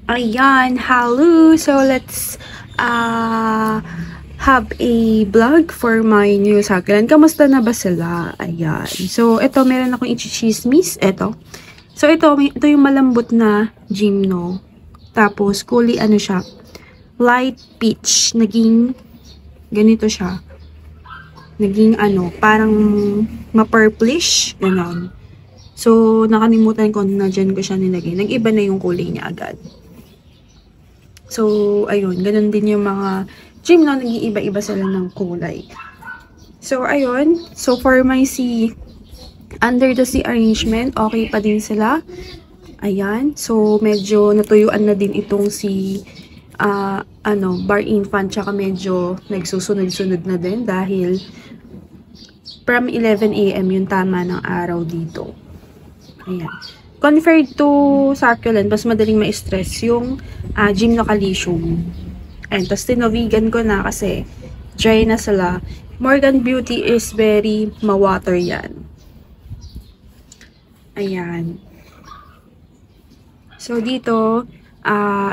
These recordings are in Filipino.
Ayan, hello! So, let's have a vlog for my new succulent. Kamusta na ba sila? Ayan. So, ito, meron akong i-chismis. Ito. So, ito yung malambot na gymno. Tapos, kulay ano siya? Light peach. Naging, ganito siya. Naging ano, parang ma-purplish. Ganon. So, nakalimutan ko na dyan ko siya nilagay. Nag-iba na yung kulay niya agad. So, ayun. Ganun din yung mga gymno. Nag-iiba-iba sila ng kulay. So, ayun. So, for my under the sea arrangement, okay pa din sila. Ayan. So, medyo natuyuan na din itong bar infant. Tsaka medyo nagsusunod-sunod na din dahil from 11 AM yung tama ng araw dito. Ayan. Compared to succulent, mas madaling ma-stress yung gymnocalycium. And tapos tinovegan ko na kasi dry na sila. Morgan Beauty is very ma-water yan. Ayan. So dito,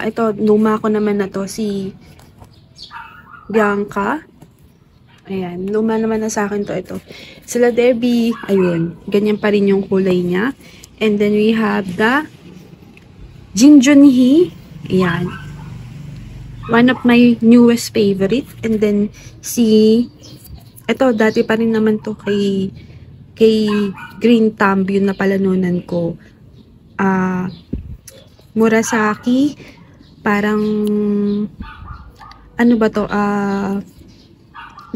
ito, luma ko naman na to, si Bianca. Ayan, luma naman na sa akin to, ito. Sila Debbie, ayun, ganyan pa rin yung kulay niya. And then we have the Jin Junhee. Ayan. One of my newest favorite. And then ito, dati pa rin naman to kay Green Thumb, yun na palanunan ko. Murasaki. Parang, ano ba to?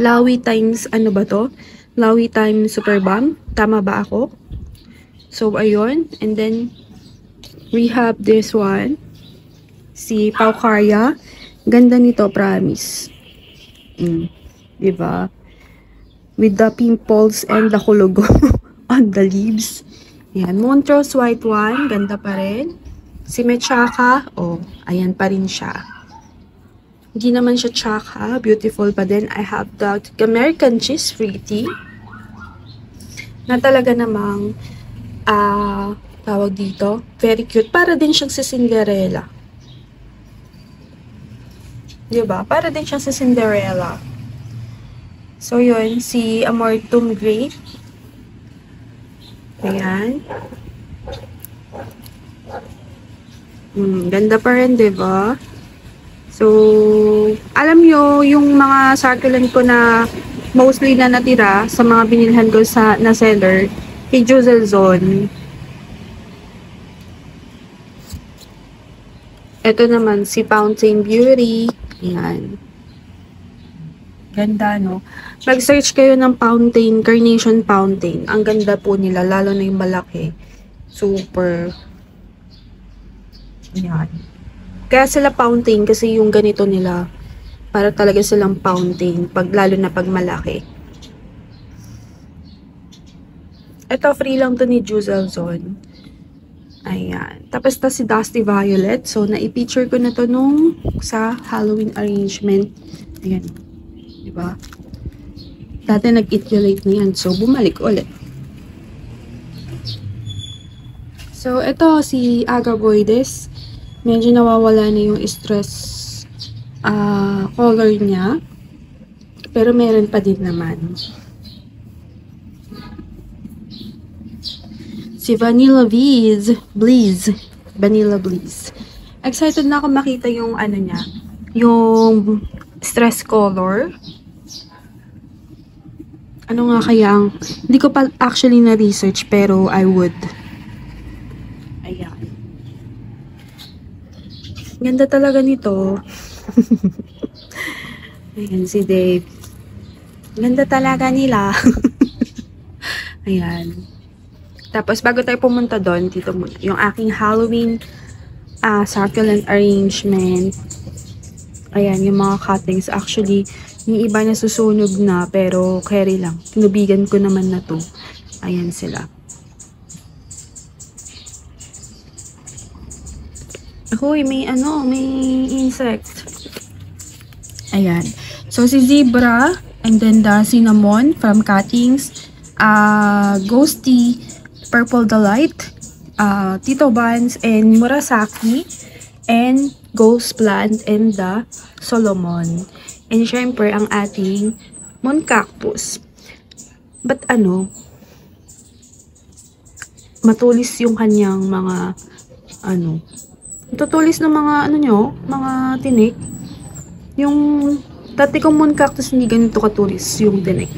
Lawi times, ano ba to? Lawi times Super Bomb. Tama ba ako? So, ayun. And then, we have this one. Si Paucaria. Ganda nito, promise. Diba? With the pimples and the hulugo on the leaves. Ayan. Montrose white one. Ganda pa rin. Si Mechaka. Oh, ayan pa rin siya. Hindi naman siya chaka. Beautiful pa din. I have the American Cheese Fruity. Na talaga namang tawag dito, very cute. Para din siyang si Cinderella. Diba? Para din siyang si Cinderella. So, yun. Si Amortum Grape. Ayan. Ganda pa rin, diba? So, alam nyo, yung mga succulent ko na mostly na natira sa mga binilhan ko na seller, kay Josel Zone. Ito naman, si Fountain Beauty. Ayan. Ganda, no? Mag-search kayo ng Fountain, Carnation Fountain. Ang ganda po nila, lalo na yung malaki. Super. Ayan. Kaya sila Fountain kasi yung ganito nila, para talaga silang fountain, lalo na pag malaki. Ito, free lang to ni Josel Zone. Ayan. Tapos ta si Dusty Violet. So, na-i-feature ko na to sa Halloween arrangement. Ayan. Diba? Dati nag-iterate na yan. So, bumalik ulit. So, ito si Agaboides. Medyo nawawala na yung stress color niya. Pero meron pa din naman. Si Vanilla Bliss. Vanilla Bliss. Excited na ako makita yung ano niya. Yung stress color. Ano nga kaya ang... Hindi ko pa actually na-research pero I would. Ayan. Ganda talaga nito. Ayan si Dave. Ganda talaga nila. Ayan. Tapos, bago tayo pumunta doon, dito muna, yung aking Halloween succulent arrangement. Ayan, yung mga cuttings. Actually, yung iba na susunog na, pero carry lang. Tinubigan ko naman na to. Ayan sila. Hoy, may insect. Ayan. So, si Zebra, and then the Cinnamon from Cuttings, Ghosty, Purple Delight, Tito Buns, and Murasaki. and Ghost Plant, and the Solomon. And syempre, ang ating Moon Cactus. But matulis yung kanyang mga, tutulis ng mga, mga tinik. Yung dati kong Moon Cactus, hindi ganito katulis yung tinik.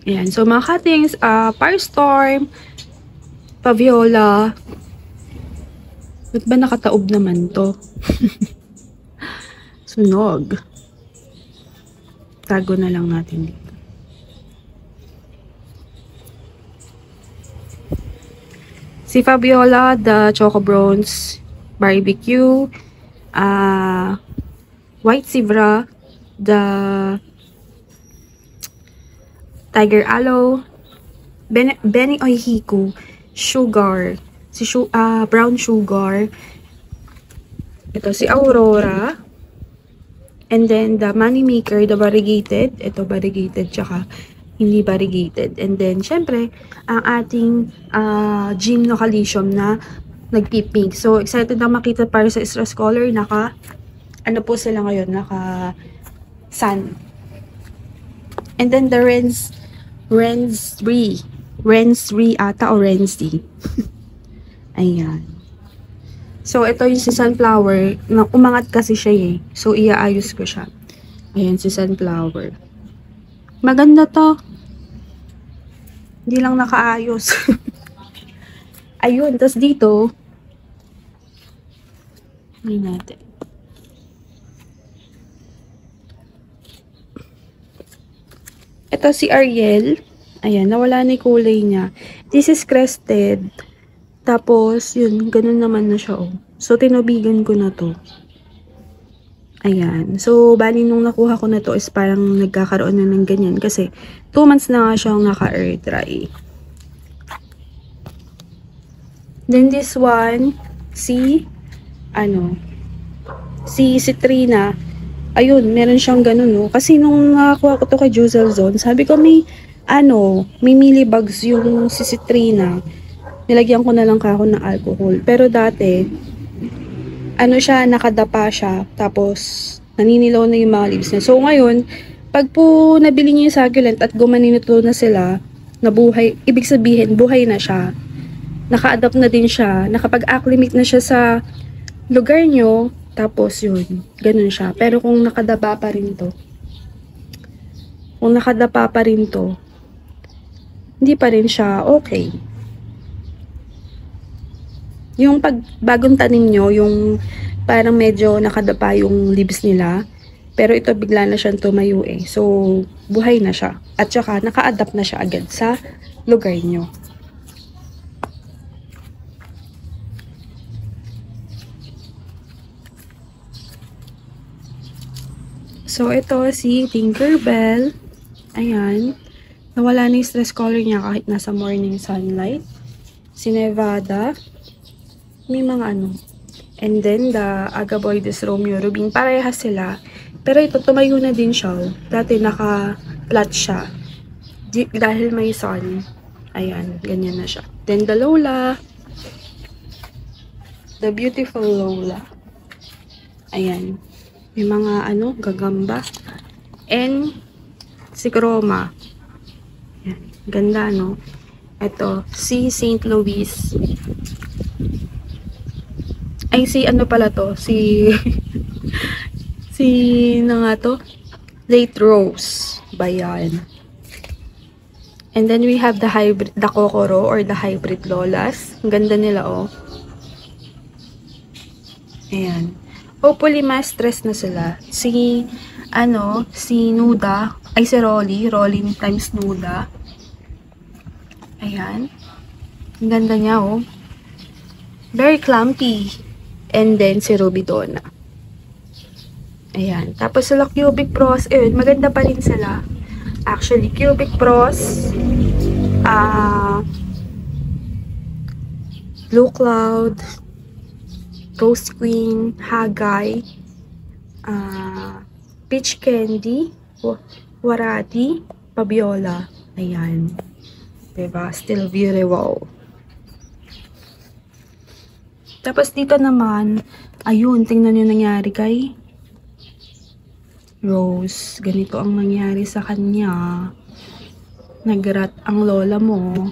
Ayan. So, mga cuttings, Firestorm, Paviola. Ba't ba nakataob naman to? Sunog. Tago na lang natin dito. Si Fabiola, the Choco Bronze Barbecue, White Sivra, the Tiger Aloe, Benny Oihiku, Sugar, Brown Sugar, ito si Aurora, and then the Moneymaker, the variegated, ito variegated, tsaka hindi variegated, and then syempre, ang ating Gymnocalcium na nagpipink. So, excited na makita para sa stress color, po sila ngayon, sun. And then the Rensri ata o Renzi. Ayan. So, ito yung si Sunflower. Umangat kasi siya eh. So, iaayos ko siya. Ayan, si Sunflower. Maganda to. Hindi lang nakaayos. Ayun, tas dito, natin. Ito si Ariel. Ayan, nawala na yung kulay niya. This is crested. Tapos, yun, ganun naman na siya, oh. So, tinubigan ko na to. Ayan. So, bali nung nakuha ko na to is parang nagkakaroon na ng ganyan. Kasi, 2 months na nga siyang naka-air dry. Then, this one, si Citrina. Ayun, meron siyang ganun, no. Kasi nung nakakuha ko to kay Juzel Zone, sabi ko may mealybugs yung si Citrina. Nilagyan ko na lang kako ng alcohol. Pero dati, nakadapa siya. Tapos, naninilaw na yung mga leaves niya. So, ngayon, pag po nabili niyo yung succulent at gumaninito na sila, nabuhay, ibig sabihin, buhay na siya. Naka-adapt na din siya. Nakapag-acclimate na siya sa lugar nyo. Tapos, yun. Ganun siya. Pero kung nakadapa pa rin to, hindi pa rin siya okay. Yung bagong tanim nyo, yung parang medyo nakadapa yung leaves nila, pero ito bigla na siyang tumayo eh. So, buhay na siya. At saka, naka-adapt na siya agad sa lugar nyo. So, ito si Tinkerbell. Ayan. Nawala na yung stress color niya kahit nasa morning sunlight. Si Nevada. May mga And then, the Agaboides Romeo Rubin. Parehas sila. Pero ito, tumayo na din siya. Dati naka-flat siya. Dahil may sun. Ayan, ganyan na siya. Then, the Lola. The beautiful Lola. Ayan. May mga gagamba. And si Chroma. Yan. Ganda, no? Ito, si St. Louis. Ay, pala to? Si Late Rose. Bayan. And then we have the hybrid, the Kokoro or the hybrid Lolas. Ang ganda nila, oh. Ayan. Hopefully, ma-stress na sila. Si Nuda, si Rolly times Nuda. Ayan. Ang ganda niya, oh. Very clumpy. And then, si Ruby Donna. Ayan. Tapos, sila Cubic Pros. Ayun, maganda pa rin sila. Actually, Cubic Pros, Blue Cloud, Rose Queen, Hagay, Peach Candy, Warati, Pabiola. Ayan. Diba? Still very wow. Tapos dito naman, ayun, tingnan nyo nangyari kay Rose. Ganito ang nangyari sa kanya. Nagrat ang lola mo.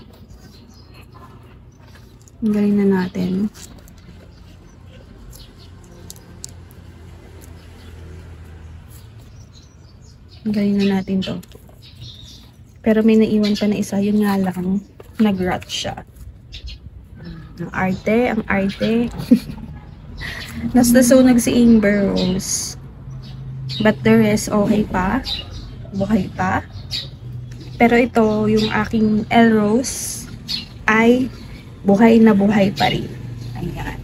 Galing na natin. Galing na natin to. Pero may naiwan pa na isa. Yun nga lang, nagrat siya. Ang arte, ang arte. Nasunog si Amber Rose. But the rest, okay pa. Buhay pa. Pero ito, yung aking Elrose, ay buhay na buhay pa rin. Ayan.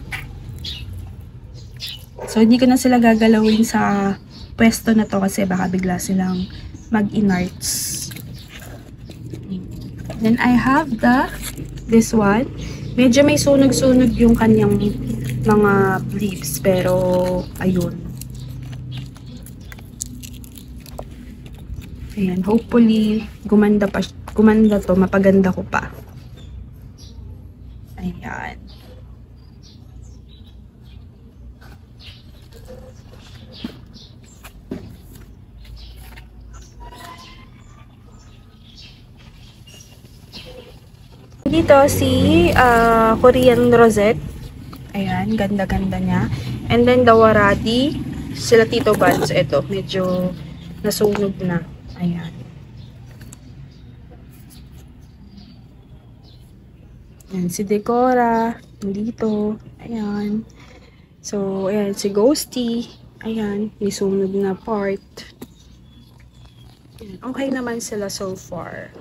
So, hindi ko na sila gagalawin sa pwesto na to kasi baka bigla silang mag-inarts. Then, I have this one. Medyo may sunog-sunog yung kanyang mga leaves, pero ayun. Ayan, hopefully gumanda to, mapaganda ko pa. Ayan. Dito si Korean Rosette. Ayan, ganda-ganda niya. And then the Warati, sila Tito Buds. Ito, medyo nasunog na. Ayan. Ayan, si Decora, dito. Ayan. So, ayan, si Ghosty. Ayan, may sunog na part. Ayan, okay naman sila so far.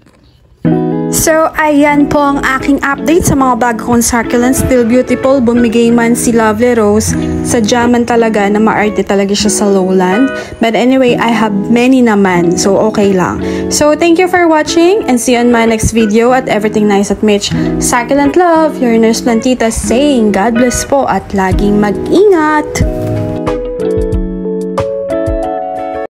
So, ayan po ang aking update sa mga bago kong succulents. Still beautiful. Bumigay man si Lovely Rose. Sadya man talaga na maarte talaga siya sa lowland. But anyway, I have many naman. So, okay lang. So, thank you for watching and see you on my next video at Everything Nice at Mitch. Succulent love, your nurse Plantita saying God bless po at laging mag-ingat.